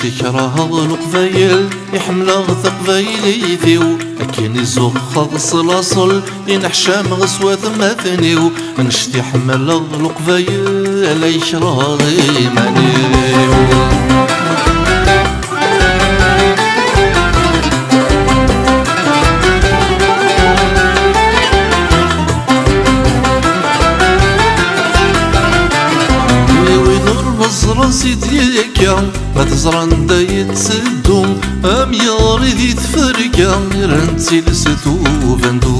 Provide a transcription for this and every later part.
نشتي كراه القبايل يحمل ثقبايلي ثيو كين يزوق خلص الاصل ينحشام غسوة مثنيو نشتي حمل القبايل يشرى غيمانيو راسي ديكا ما تزران دا يتسدو ام ياري دي تفركا رنتي لستو بندو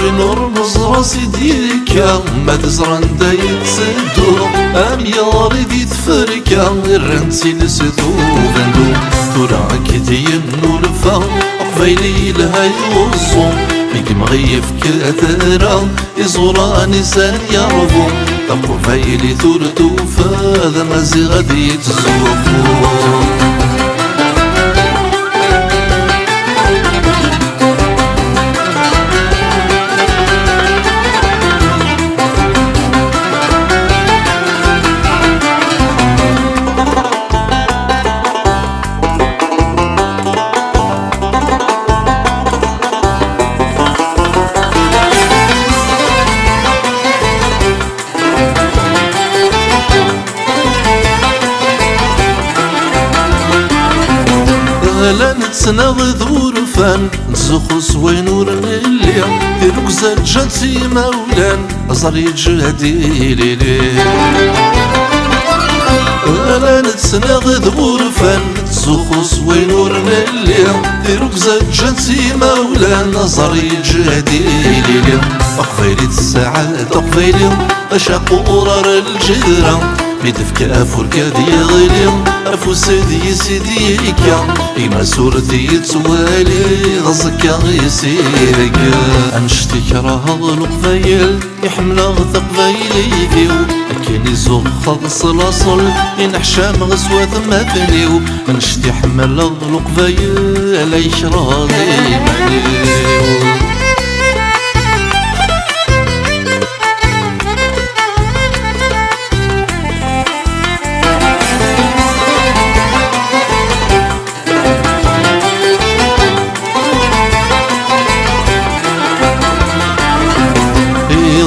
ونرمز راسي ديكا ما تزران دا يتسدو ام ياري دي تفركا رنتي لستو بندو تراك ديال نورفا قبيلي لها يوصو ميك مغيف كثرة يزوراني سان يرفو طب فايلي ثورتو فهذا مازي غادي يتزوفو لا نتسناغ ذورفان نزخو سوي نور اللي ديروك زاد جاتي مولان أزري جهدي ليلي لا نتسناغ ذورفان نزخو سوي نور اللي ديروك زاد جاتي مولان أزري جهدي ليلي أقفيلي الساعات أقفيلي أشاق قرار الجيران ميدفك أفوركا دي غيلي أفو سيدي سيديكا إما سورتي يتوالي غزكا يسيرك أنشتي كراه القبايل يحمل ثقبايلي ذيو كين يزوق خلص الأصل ينحشام غسوة مثنيو أنشتي حمل القبايل يشرى غيمانيو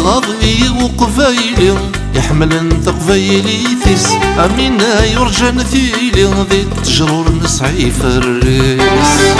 غضي وقفايلي يحمل انت قفايلي ثيس امينا يرجى نثيلي ذي التجرور نسعي في الريس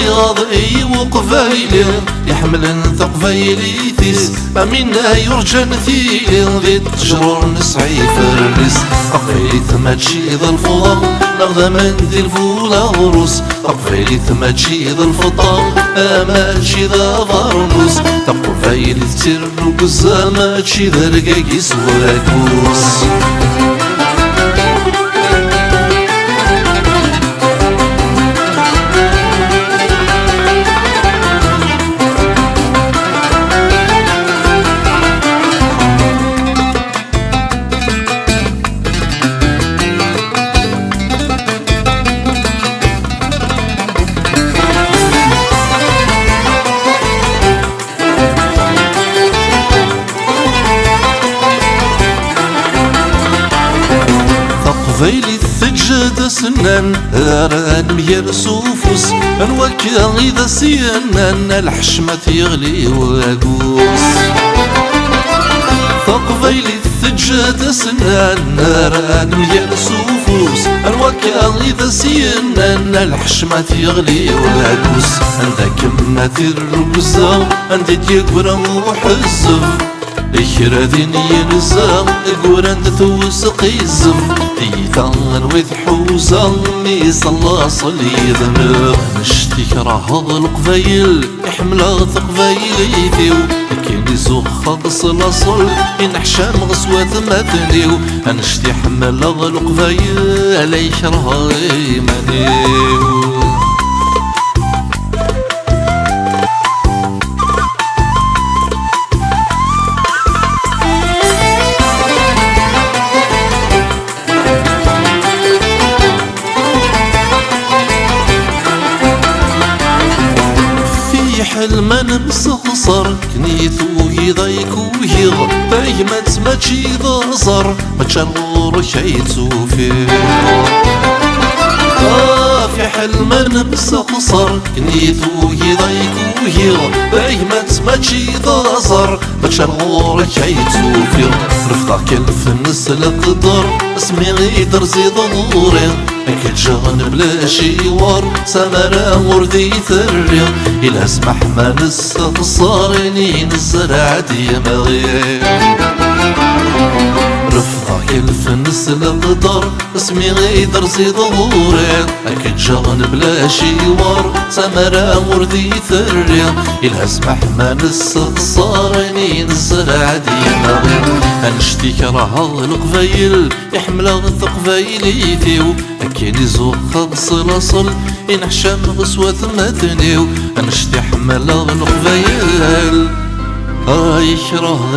غضي وقفايلي يحمل انت قفايلي ثيس امينا يرجى نثيلي ذي التجرور نسعي في الريس قفايلي ثماتشي ذا الفضل نغذى مندي الفولا غروس قفايلي ثماتشي ذا الفضل اماتشي ذا ضرنوس قفايلي ترنوك الزماتشي ذا رقاقي سواكوس قبيلي الثجاد سنان ران مير سوفوس انوكا إذا سينان الحشمة يغلي واقوس فقبيلي الثجاد سنان ران مير سوفوس انوكا إذا سينان الحشمة يغلي واقوس عندك ماتي الرقصة عندك يقرا وحزف إخرادين ينزام قوران توسق يزم تيثان ويثحوزا ميصلا صلي ذنب نشتي كراه القبايل يحمل ثقبايلي ثيو كين يزوق خلص الأصل ينحشام غسوة مثنيو نشتي حمل القبايل يكره غيمانيو في حل ما نمسخصر كنيثو يضيكو يغ بايمت ما تشي ضزر ما تشغور كيتو فيه في حل ما نمسخصر كنيثو يضيكو يغ بايمت ما تشي ضزر ما تشغور كيتو فيه رفضك الفنس القدر اسمي غيدر زيد ضوري أكيد جغن بلا شيوار سمرا وردي ثري إلا اسمح ما نستخسرني نزرع ديماغي رفضك الفنس القدر اسمي غيدر زيد ضوري أكيد جغن بلا شيوار سمرا وردي ثري إلا اسمح ما نستخسرني نزرع ديماغي أنشتي كره القبايل يحمل الثقبايلي ثيو كاين يزوق خلص الاصل ينحشم غسوة مثنيو انشتي حمل القبايل يكره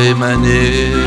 غيماني